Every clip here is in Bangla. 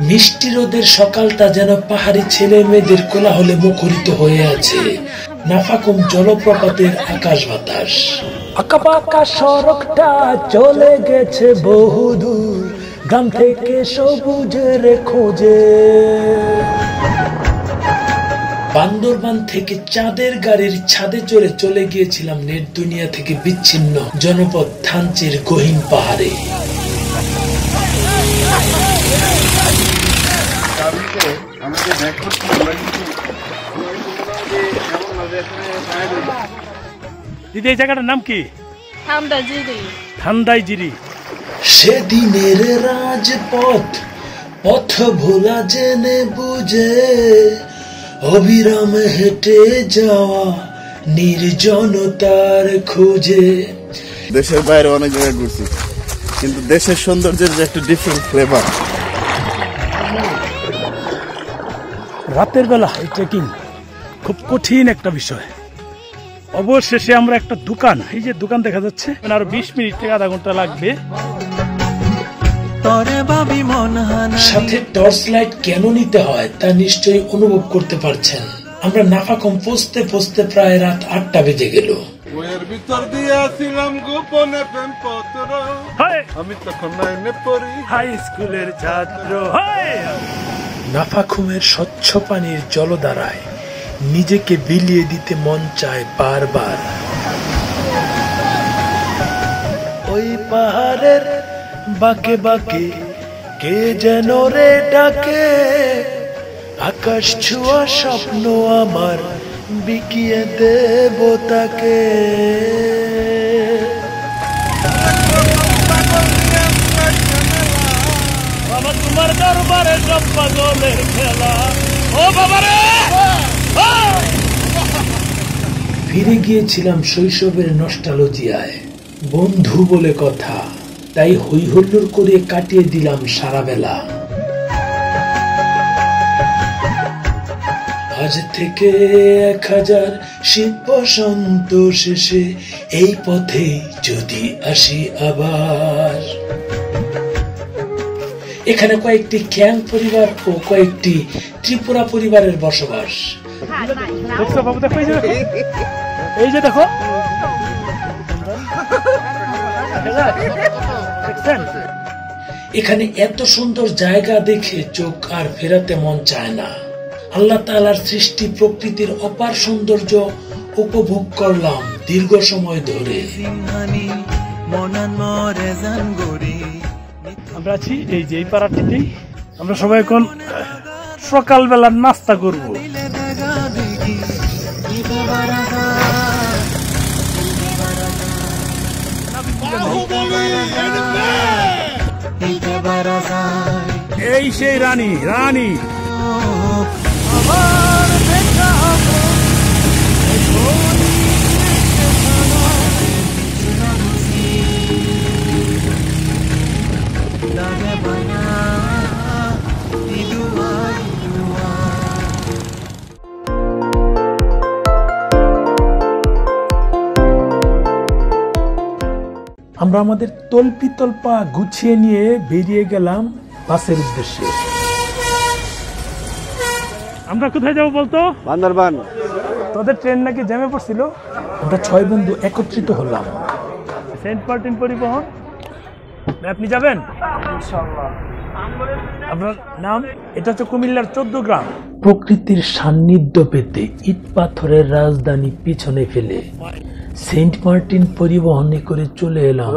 মিষ্টি রোদের সকালটা যেন পাহাড়ি ছেলে মেয়েদের কোলাহলে মুখরিত হয়ে আছে। নাফাকুম জলপ্রপাতের আকাশ বাতাস, আঁকাবাঁকা সড়কটা চলে গেছে বহুদূর, গ্রাম থেকে সবুজের খোঁজে। বান্দরবান থেকে চাঁদের গাড়ির ছাদে চড়ে চলে গিয়েছিলাম নেট দুনিয়া থেকে বিচ্ছিন্ন জনপদ থানচির গহীন পাহাড়ে। দিদি এই জায়গাটার নাম কি? থান্দাইজিরি। সেদিনের রাজপথ পথ ভোলা জেনে বুঝে অবিরাম হেঁটে যাওয়া নির্জনতার খোঁজে। দেশের বাইরে অনেক জায়গায় ঘুরছি, কিন্তু দেশের সৌন্দর্যের যে একটা ডিফারেন্ট ফ্লেভার। রাতের বেলা এই ট্রেকিং খুব কঠিন একটা বিষয়। অবশেষে আমরা একটা দোকান, এই যে দোকান দেখা যাচ্ছে, আরো 20 মিনিট থেকে আধা ঘন্টা লাগবে। সাথে টর্চ লাইট কেন নিতে হয় তা নিশ্চয়ই অনুভব করতে পারছেন। আমরা নাফাকুম পৌঁছতে পৌঁছতে প্রায় রাত 8টা বেজে গেল। হাই স্কুলের ছাত্র। নাফাকুমের স্বচ্ছ পানির জলধারায় নিজেকে বিলিয়ে দিতে মন চায় বারবার। ওই পাহাড়ের বাঁকে বাঁকে কে যেন রে ডাকে, আকাশ ছোঁয়া স্বপ্ন আমার বিকিয়ে দেব তাকে। তোমার দরবারে সব পাগলের খেলা। ও বাবারে, ফিরে গিয়েছিলাম শৈশবের নস্টালজিয়ায়। বন্ধু বলে কথা, তাই হই হুল্লোড় করে কাটিয়ে দিলাম সারা বেলা। আজ থেকে 1000 শীত বসন্ত শেষে এই পথে যদি আসি আবার। এখানে কয়েকটি খ্যাং পরিবার ও কয়েকটি ত্রিপুরা পরিবারের বসবাস। এই যে দেখো, এখানে এত সুন্দর জায়গা দেখে চোখ আর ফেরাতে মন চায় না। আল্লাহ তাআলার সৃষ্টি প্রকৃতির অপার সৌন্দর্য উপভোগ করলাম দীর্ঘ সময় ধরে। আমরা আছি এই যে এই পাড়াটিতেই। আমরা সবাই এখন সকালবেলার নাস্তা করব। এই সেই রানী রানী। আমরা আমাদের তল্পি তল্পা গুছিয়ে নিয়ে বেরিয়ে গেলাম বাসের উদ্দেশ্যে। আমরা কোথায় যাবো বলতো? বান্দরবান। তোদের ট্রেন নাকি জ্যামে পড়ছিল। আমরা 6 বন্ধু একত্রিত হলাম। সেন্ট মার্টিন পরিবহন, আপনি যাবেন? আপনার নাম? এটা হচ্ছে কুমিল্লার 14 গ্রাম। প্রকৃতির সান্নিধ্য পেতে ইট পাথরের রাজধানী পিছনে ফেলে সেন্ট মার্টিন পরিবহনে করে চলে এলাম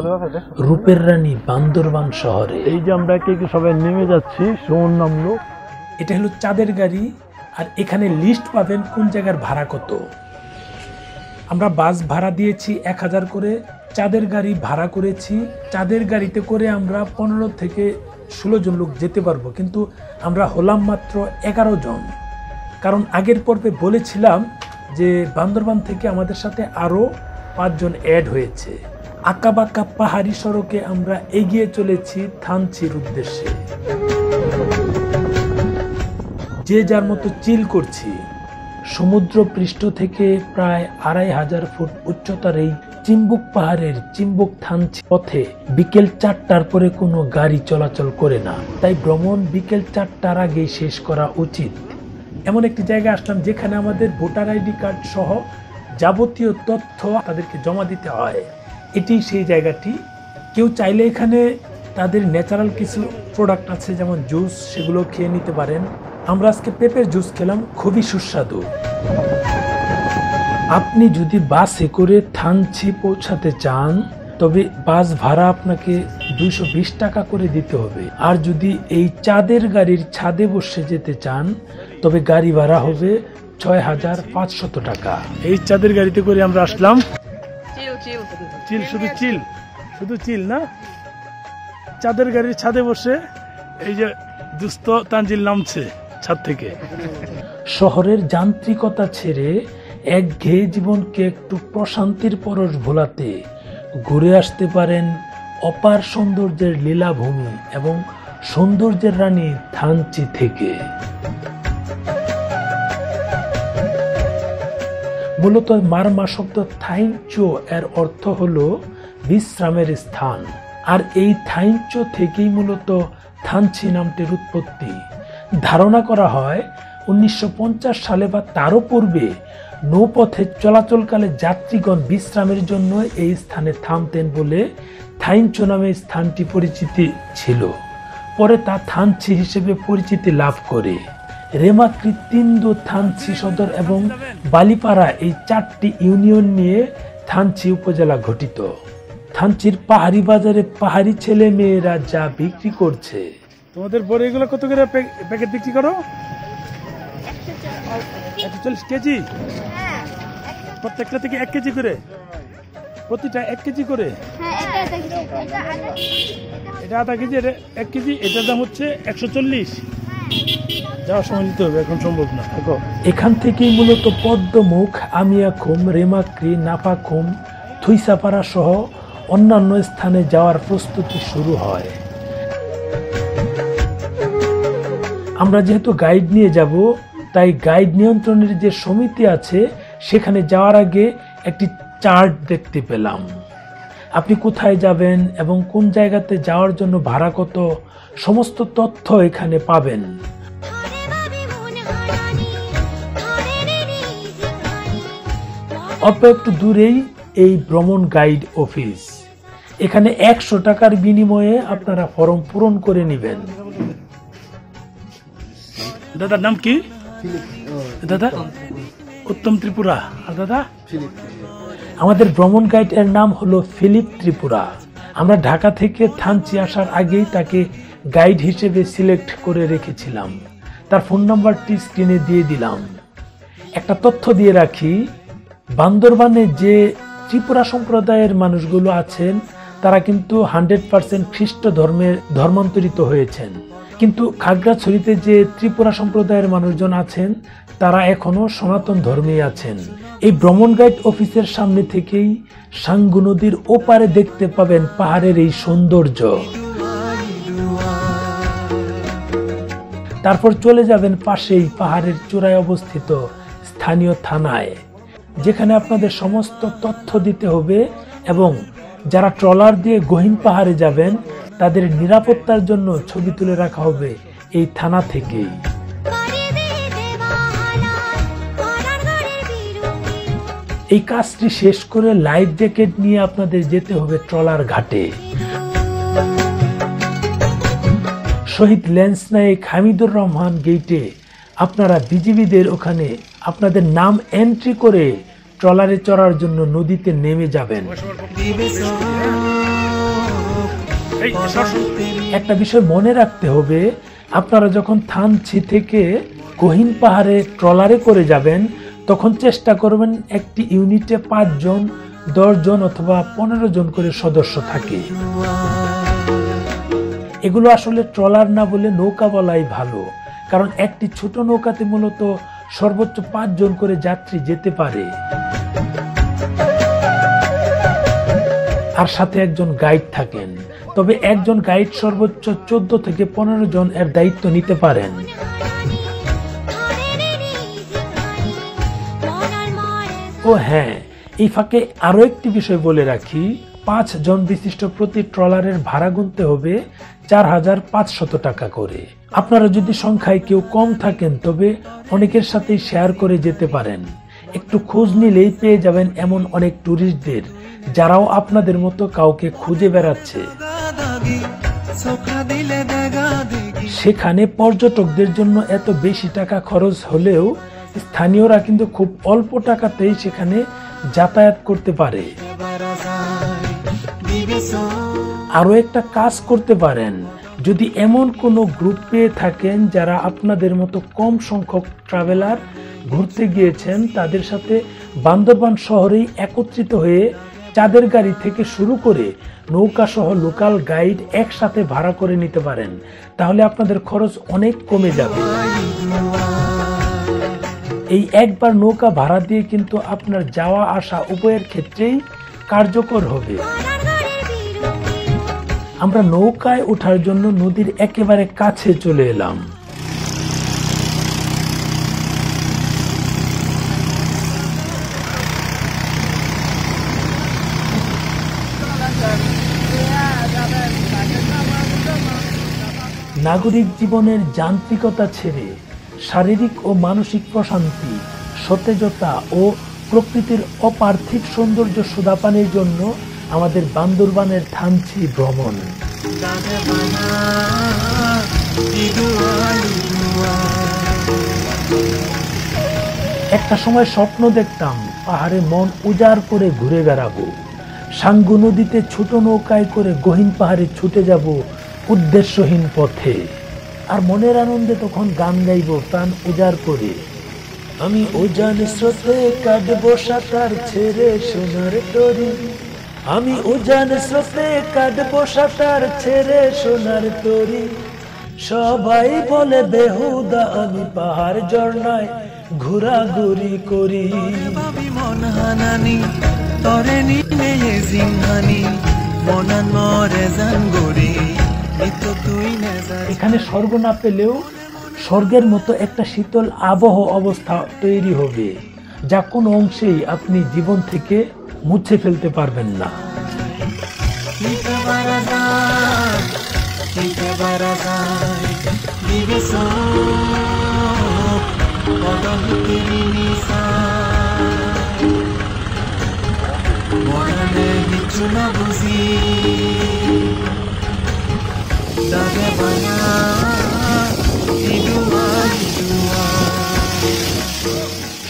রূপের রানী বান্দরবান শহরে। এই যে আমরা একে সবাই নেমে যাচ্ছি, সুমন নামলো। এটা হলো চাঁদের গাড়ি, আর এখানে লিস্ট পাবেন কোন জায়গার ভাড়া কত। আমরা বাস ভাড়া দিয়েছি 1000 করে, চাঁদের গাড়ি ভাড়া করেছি। চাঁদের গাড়িতে করে আমরা 15 থেকে 16 জন লোক যেতে পারবো, কিন্তু আমরা হলাম মাত্র 11 জন। কারণ আগের পর্বে বলেছিলাম যে বান্দরবান থেকে আমাদের সাথে আরও 5 জন অ্যাড হয়েছে। আঁকাবাঁকা পাহাড়ি সড়কে আমরা এগিয়ে চলেছি থানচির উদ্দেশ্যে। যে যার মতো চিল করছি। সমুদ্র পৃষ্ঠ থেকে প্রায় 2500 ফুট উচ্চতার এই চিম্বুক পাহাড়ের চিম্বুক থানচি পথে বিকেল 4টার পরে কোনো গাড়ি চলাচল করে না, তাই ভ্রমণ বিকেল 4টার আগেই শেষ করা উচিত। এমন একটি জায়গায় আসলাম যেখানে আমাদের ভোটার আইডি কার্ড সহ যাবতীয় তথ্য তাদেরকে জমা দিতে হয়। এটি সেই জায়গাটি। কেউ চাইলে এখানে তাদের ন্যাচারাল কিছু প্রোডাক্ট আছে, যেমন জুস, সেগুলো খেয়ে নিতে পারেন। আমরা আজকে পেঁপের জুস খেলাম, খুবই সুস্বাদু। আপনি যদি বাসে করে থানচি পৌঁছাতে চান তবে বাস ভাড়া আপনাকে 220 টাকা করে দিতে হবে। আর যদি এই চাঁদের গাড়ির ছাদে বসে যেতে চান তবে গাড়ি ভাড়া হবে 6500 টাকা। এই চাঁদের গাড়িতে করে আমরা আসলাম। চিল শুধু চিল না, চাঁদের গাড়ির ছাদে বসে এই যে দুস্থ তানজিল নামছে ছাদ থেকে। শহরের যান্ত্রিকতা ছেড়ে একঘেয়ে জীবনকে একটু প্রশান্তির পরশ ভোলাতে ঘুরে আসতে পারেন অপার সৌন্দর্যের লীলাভূমি এবং সৌন্দর্যের রানী থানচি থেকে। মূলত মারমা শব্দ থাইনচো এর অর্থ হলো বিশ্রামের স্থান, আর এই থাইনচো থেকেই মূলত থানচি নামটির উৎপত্তি। ধারণা করা হয় 1950 সালে বা তারও পূর্বে নৌপথে চলাচলকালে যাত্রীগণ বিশ্রামের জন্য এই স্থানে থামতেন বলে থাইনচো নামে স্থানটি পরিচিতি ছিল। পরে তা থানচি হিসেবে পরিচিতি লাভ করে। রেমাকৃতিন্দু, থানচি সদর এবং বালিপাড়া এই 4টি ইউনিয়ন নিয়ে থানচি উপজেলা গঠিত। থানচির পাহাড়ি বাজারে পাহাড়ি ছেলে মেয়েরা যা বিক্রি করছে। তোমাদের বড় এগুলো কত করে প্যাকেট বিক্রি করো? 140 কেজি। প্রত্যেকটা থেকে 1 কেজি করে, প্রতিটা 1 কেজি করে। এটা আধা কেজি, এটা 1 কেজি। এটার দাম হচ্ছে 140। যাওয়ার সময় নিতে হবে, এখন সম্ভব না। এখান থেকেই মূলত পদ্মমুখ, আমিয়াখুম, রেমাক্রি, নাফাখুম, থুইসাপাড়া সহ অন্যান্য স্থানে যাওয়ার প্রস্তুতি শুরু হয়। আমরা যেহেতু গাইড নিয়ে যাব, তাই গাইড নিয়ন্ত্রণের যে সমিতি আছে সেখানে যাওয়ার আগে একটি চার্ট দেখতে পেলাম। আপনি কোথায় যাবেন এবং কোন জায়গাতে যাওয়ার জন্য ভাড়া কত, সমস্ত তথ্য এখানে পাবেন। অল্প একটু দূরেই এই ভ্রমণ গাইড অফিস। এখানে 100 টাকার বিনিময়ে আপনারা ফর্ম পূরণ করে নেবেন। দাদার নাম কি? দাদা উত্তম ত্রিপুরা। আর দাদা? আমাদের ভ্রমণ গাইড এর নাম হলো ফিলিপ ত্রিপুরা। আমরা ঢাকা থেকে থানচি আসার আগেই তাকে গাইড হিসেবে সিলেক্ট করে রেখেছিলাম। তার ফোন নাম্বারটি স্ক্রিনে দিয়ে দিলাম। একটা তথ্য দিয়ে রাখি, বান্দরবানে যে ত্রিপুরা সম্প্রদায়ের মানুষগুলো আছেন তারা কিন্তু 100% খ্রিস্ট ধর্মের ধর্মান্তরিত হয়েছেন, কিন্তু খাগড়াছড়িতে যে ত্রিপুরা সম্প্রদায়ের মানুষজন আছেন তারা এখনো সনাতন ধর্মেই আছেন। এই ভ্রমণ গাইড অফিসের সামনে থেকেই সাঙ্গু নদীর ওপারে দেখতে পাবেন পাহাড়ের এই সৌন্দর্য। তারপর চলে যাবেন পাশেই পাহাড়ের চূড়ায় অবস্থিত স্থানীয় থানায়, যেখানে আপনাদের সমস্ত তথ্য দিতে হবে এবং যারা ট্রলার দিয়ে গহীন পাহাড়ে যাবেন তাদের নিরাপত্তার জন্য ছবি তুলে রাখা হবে এই থানা থেকেই। এই কাজটি শেষ করে লাইফ জ্যাকেট নিয়ে আপনাদের যেতে হবে ট্রলার ঘাটে। শহীদ লেন্স নায়েক হামিদুর রহমান গেইটে আপনারা বিজিবিদের ওখানে আপনাদের নাম এন্ট্রি করে ট্রলারে চড়ার জন্য নদীতে নেমে যাবেন। একটা বিষয় মনে রাখতে হবে, আপনারা যখন থানচি থেকে গহীন পাহাড়ে ট্রলারে করে যাবেন তখন চেষ্টা করবেন একটি ইউনিটে 5 জন, 10 জন অথবা 15 জন করে সদস্য থাকে। এগুলো আসলে ট্রলার না বলে নৌকা বলাই ভালো, কারণ একটি ছোট নৌকাতে মূলত সর্বোচ্চ 5 জন করে যাত্রী যেতে পারে। আর সাথে একজন গাইড থাকেন, তবে একজন গাইড সর্বোচ্চ 14 থেকে 15 জন এর দায়িত্ব নিতে পারেন। ও হ্যাঁ, এই ফাঁকে আরো একটি বিষয় বলে রাখি, 5 জন বিশিষ্ট প্রতি ট্রলারের ভাড়া গুনতে হবে 4,500 টাকা করে। আপনারা যদি সংখ্যায় কেউ কম থাকেন তবে অনেকের সাথেই শেয়ার করে যেতে পারেন। একটু খোঁজ নিলেই পেয়ে যাবেন এমন অনেক ট্যুরিস্টদের যারাও আপনাদের মতো কাউকে খুঁজে বেড়াচ্ছে। সেখানে পর্যটকদের জন্য এত বেশি টাকা খরচ হলেও স্থানীয়রা কিন্তু খুব অল্প টাকাতেই সেখানে যাতায়াত করতে পারে। আরো একটা কাজ করতে পারেন, যদি এমন কোনো গ্রুপ পেয়ে থাকেন যারা আপনাদের মতো কম সংখ্যক ট্রাভেলার ঘুরতে গিয়েছেন, তাদের সাথে বান্দরবান শহরেই একত্রিত হয়ে চাঁদের গাড়ি থেকে শুরু করে নৌকা সহ লোকাল গাইড একসাথে ভাড়া করে নিতে পারেন। তাহলে আপনাদের খরচ অনেক কমে যাবে। এই একবার নৌকা ভাড়া দিয়ে কিন্তু আপনার যাওয়া আসা উভয়ের ক্ষেত্রেই কার্যকর হবে। আমরা নৌকায় ওঠার জন্য নদীর একেবারে কাছে চলে এলাম। নাগরিক জীবনের যান্ত্রিকতা ছেড়ে শারীরিক ও মানসিক প্রশান্তি, সতেজতা ও প্রকৃতির অপার্থিব সৌন্দর্য সুধাপানের জন্য আমাদের বান্দরবানের থানচি ভ্রমণ। একটা সময় স্বপ্ন দেখতাম পাহাড়ে মন উজাড় করে ঘুরে বেড়াবো, সাঙ্গু নদীতে ছোট নৌকায় করে গহীন পাহাড়ে ছুটে যাব উদ্দেশ্যহীন পথে। আর মনের আনন্দে তখন গান গাইব প্রাণ উজাড় করে। আমি উজান স্রোতে কাটবো সাঁতার ছেড়ে সোনার তরি, আমি উজান স্রোতে কাটবো সাঁতার ছেড়ে সোনার তরি। সবাই বলে বেহুদা আমি পাহাড় ঝর্ণায় ঘোরাঘুরি করি। মন হানানি তরে নিনে জিংহানি মনান মরে জান গরি। এখানে স্বর্গ না পেলেও স্বর্গের মতো একটা শীতল আবহ অবস্থা তৈরি হবে, যা কোনো অংশেই আপনি জীবন থেকে মুছে ফেলতে পারবেন না।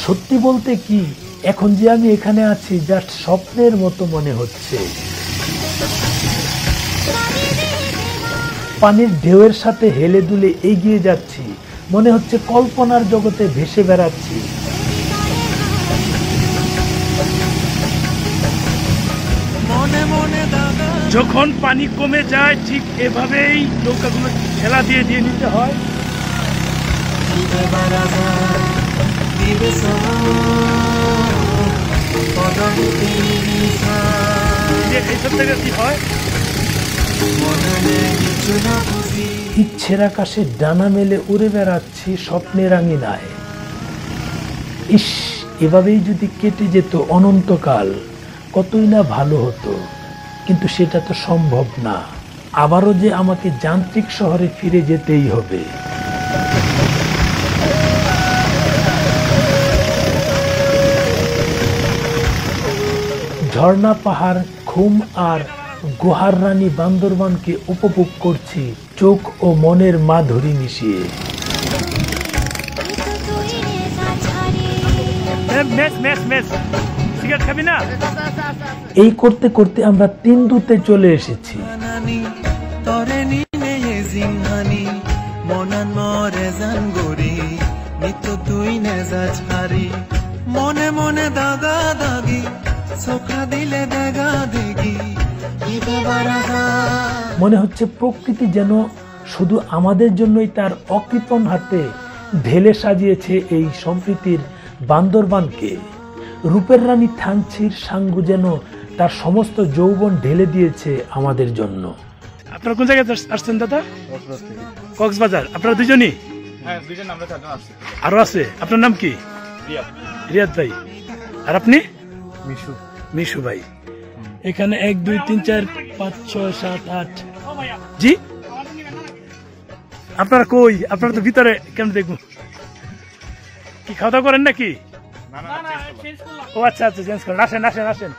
সত্যি বলতে কি, এখন যে আমি এখানে আছি জাস্ট স্বপ্নের মতো মনে হচ্ছে। পানির ঢেউয়ের সাথে হেলে দুলে এগিয়ে যাচ্ছি, মনে হচ্ছে কল্পনার জগতে ভেসে বেড়াচ্ছি। যখন পানি কমে যায় ঠিক এভাবেই নৌকাগুলো ঠেলা দিয়ে দিয়ে নিতে হয়। এইসব থেকে কি হয়, ইচ্ছের আকাশে ডানা মেলে উড়ে বেড়াচ্ছি স্বপ্নের আঙিনায়। ইস, এভাবেই যদি কেটে যেত অনন্তকাল কতই না ভালো হতো, কিন্তু সেটা তো সম্ভব না। আবারও যে আমাকে যান্ত্রিক শহরে ফিরে যেতেই হবে। ঝর্ণা, পাহাড়, ঘুম আর গুহার রানী বান্দরবানকে উপভোগ করছি চোখ ও মনের মাধুরী মিশিয়ে। এই করতে করতে আমরা তিনদুতে চলে এসেছি। মনে মনে দাগা দাগি চোখা দিলে দাগা দেখি। মনে হচ্ছে প্রকৃতি যেন শুধু আমাদের জন্যই তার অকৃপণ হাতে ঢেলে সাজিয়েছে এই সম্প্রীতির বান্দরবানকে। রূপের রানী থানচির সাঙ্গু যেন তার সমস্ত যৌবন ঢেলে দিয়েছে আমাদের জন্য। আপনারা কোন জায়গায় আসছেন দাদা? কক্সবাজার। আপনারা দুজনই? হ্যাঁ, দুজন। আমরা চারজন আসছি। আরো আছে? আপনার নাম কি? রিয়াদ ভাই। আর আপনি? মিশু ভাই। এখানে 1 2 3 4 5 6 7 8। জি আপনারা কই? আপনারা তো ভিতরে কেন দেখবো? কি খাওয়া দাওয়া করেন নাকি? ও আচ্ছা আচ্ছা, চেঞ্জ করেন। আসেন আসেন আসেন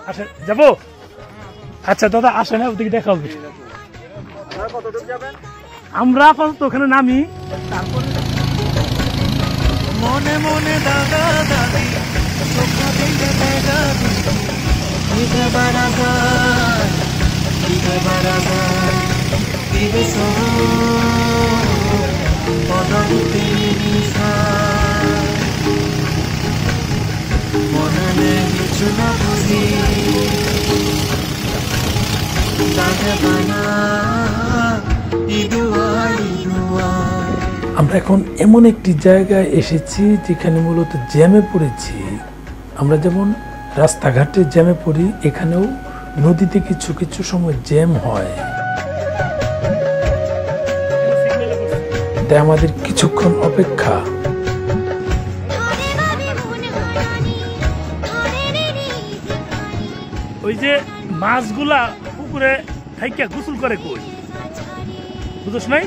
আসেন, যাবো? আচ্ছা দাদা আসেন, ওদিকে দেখা হবে। আমরা আপাতত ওখানে নামি, তারপরে মনে মনে দাদা দাদি মনে কিছু না বুঝি আমরা এখন এমন একটি জায়গায় এসেছি যেখানে মূলত জ্যামে পড়েছি। আমরা যেমন রাস্তাঘাটে জ্যামে পড়ি, এখানেও নদীতে কিছু কিছু সময় জ্যাম হয়। তাই আমাদের কিছুক্ষণ অপেক্ষা। ওই যে মাছগুলা পুকুরে থাইকা গোসল করে কই, বুঝছ নাই?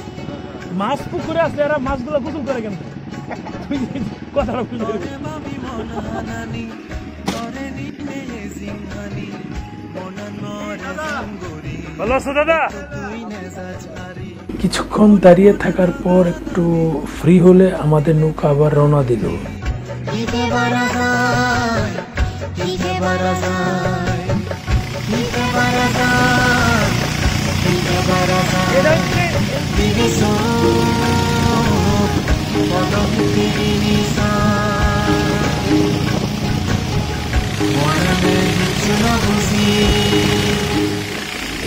মাছ পুকুরে আছে, এরা মাছগুলা গোসল করে কেন? কথাটা বুঝে ভালো আছো দাদা? কিছুক্ষণ দাঁড়িয়ে থাকার পর একটু ফ্রি হলে আমাদের নৌকা আবার রওনা দিল।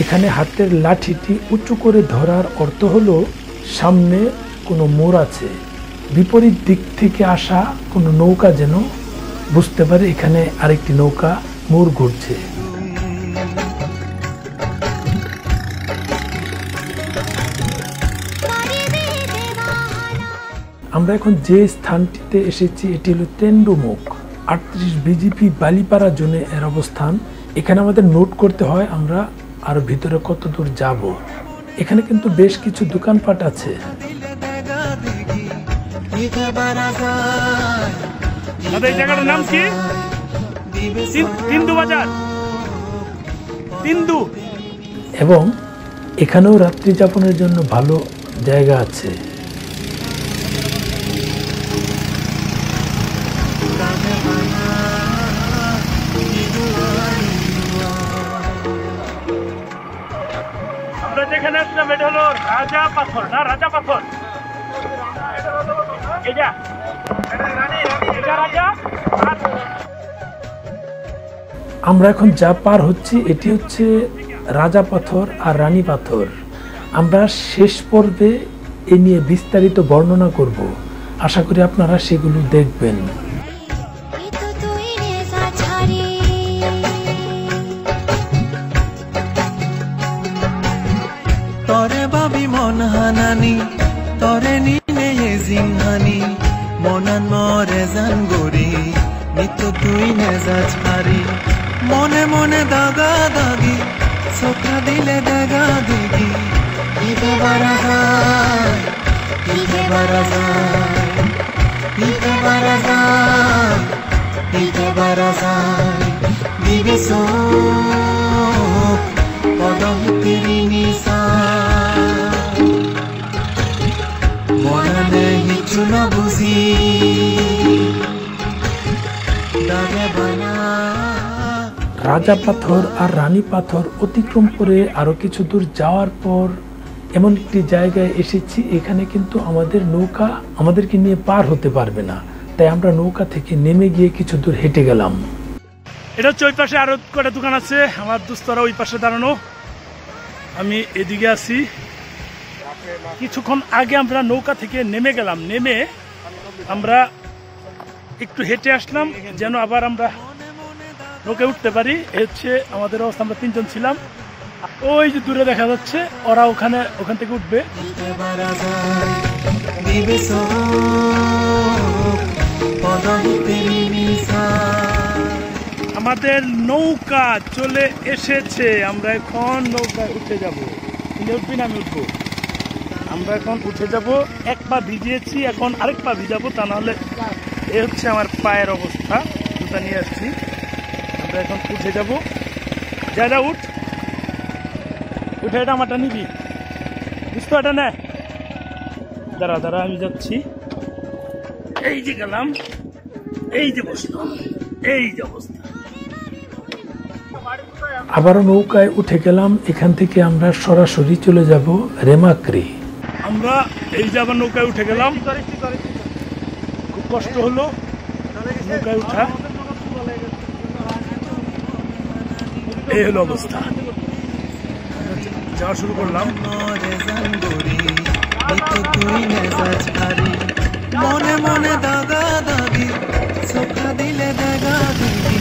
এখানে হাতের লাঠিটি উঁচু করে ধরার অর্থ হলো সামনে কোনো মোড় আছে, বিপরীত দিক থেকে আসা কোনো নৌকা যেন বুঝতে পারে এখানে আরেকটি নৌকা মোড় ঘুরছে। আমরা এখন যে স্থানটিতে এসেছি এটি হলো তেন্ডুমুখ। 38 বিজিপি বালিপাড়া জোনে এর অবস্থান। এখানে আমাদের নোট করতে হয় আমরা আর ভিতরে কত দূর যাব। এখানে কিন্তু বেশ কিছু দোকানপাট আছে। দাদা এই জায়গাটার নাম কি? তিন্দু বাজার, তিন্দু। এবং এখানেও রাত্রি যাপনের জন্য ভালো জায়গা আছে। আমরা যেখানে আসলাম এটা হলো রাজা পাথর, না রাজা পাথর? এটা রাজা। আমরা এখন যা পার হচ্ছি এটি হচ্ছে রাজা পাথর আর রানী পাথর। আমরা শেষ পর্বে এ নিয়ে বিস্তারিত বর্ণনা করব, আশা করি আপনারা সেগুলো দেখবেন। তরে বাবি মন হানানি তরে নিনে জিংহানি মনান মরে জান গরি নিত তুই নেজা ছাড়ি মনে মনে দাগা দাগি চোখা দিলে দাগা দিগি ইতে বারা যায় ইতে বারা যায় ইতে বারা যায় ইতে বারা যায় দিবি চোখ পদম তিরি নিশা মনে কিছু না বুঝি দাগে বানা। রাজা পাথর আর রানী পাথর অতিক্রম করে আরো কিছু দূর যাওয়ার পর এমন একটি জায়গায় এসেছি, এখানে কিন্তু আমাদের নৌকা আমাদেরকে নিয়ে পার হতে পারবে না। তাই আমরা নৌকা থেকে নেমে গিয়ে কিছু দূর হেঁটে গেলাম। এটা হচ্ছে ওই পাশে আরো কটা দোকান আছে, আমার দোস্তরা ওই পাশে দাঁড়ানো, আমি এদিকে আছি। কিছুক্ষণ আগে আমরা নৌকা থেকে নেমে গেলাম, নেমে আমরা একটু হেঁটে আসলাম যেন আবার আমরা নৌকায় উঠতে পারি। হচ্ছে আমাদের অবস্থা, আমরা 3 জন ছিলাম। ওই যে দূরে দেখা যাচ্ছে ওরা ওখান থেকে উঠবে। আমাদের নৌকা চলে এসেছে। আমরা এখন নৌকায় উঠে যাব। উঠবি না? আমি উঠবো। আমরা এখন উঠে যাব। এক পা ভিজিয়েছি, এখন আরেক পা ভিজাবো, তা নাহলে এ হচ্ছে আমার পায়ের অবস্থা। জুতা নিয়ে আসছি। আমরা এখন উঠে যাব। যা উঠ, উঠে। এটা আমারটা নিবি, বুঝতো? এটা নে। দাঁড়া আমি যাচ্ছি। এই যে গেলাম, এই যে বসলাম, এই যে অবস্থা। আবারও নৌকায় উঠে গেলাম। এখান থেকে আমরা সরাসরি চলে যাব রেমাক্রি। আমরা এই যে আবার নৌকায় উঠে গেলাম। খুব কষ্ট হলো নৌকায় উঠা। এই হলো অবস্থা। যাওয়া শুরু করলাম। মনে মনে দাগা দাগি চোখা দিলে দাগা দিবি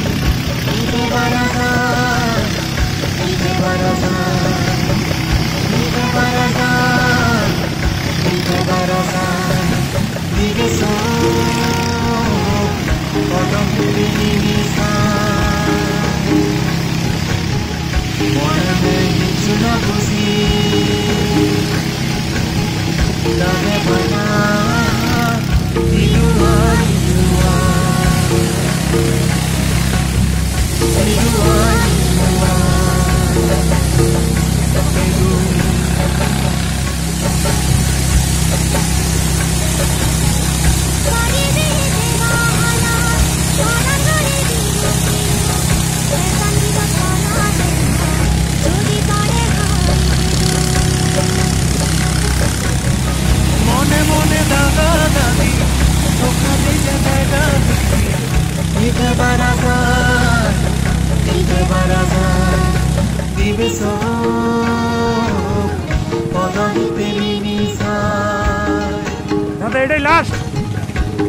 দাদা এটাই লাস্ট।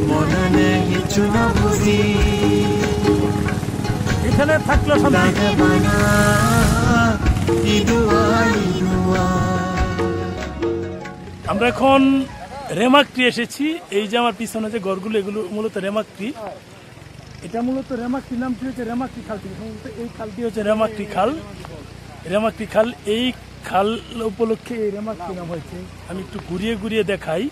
মনে কিছু না বুঝি এখানে থাকলো শান্তি। আমরা এখন রেমাক্রি এসেছি। এই যে আমার পিছনে যে ঘরগুলো, এগুলো মূলত রেমাক্রি। এটা মূলত রেমাক্রি নামটি হচ্ছে রেমাক্রি খাল থেকে। এই খালটি হচ্ছে রেমাক্রি খাল। রেমাক্রি খাল, এই খাল উপলক্ষে এই রেমাক্রি নাম হয়েছে। আমি একটু ঘুরিয়ে ঘুরিয়ে দেখাই।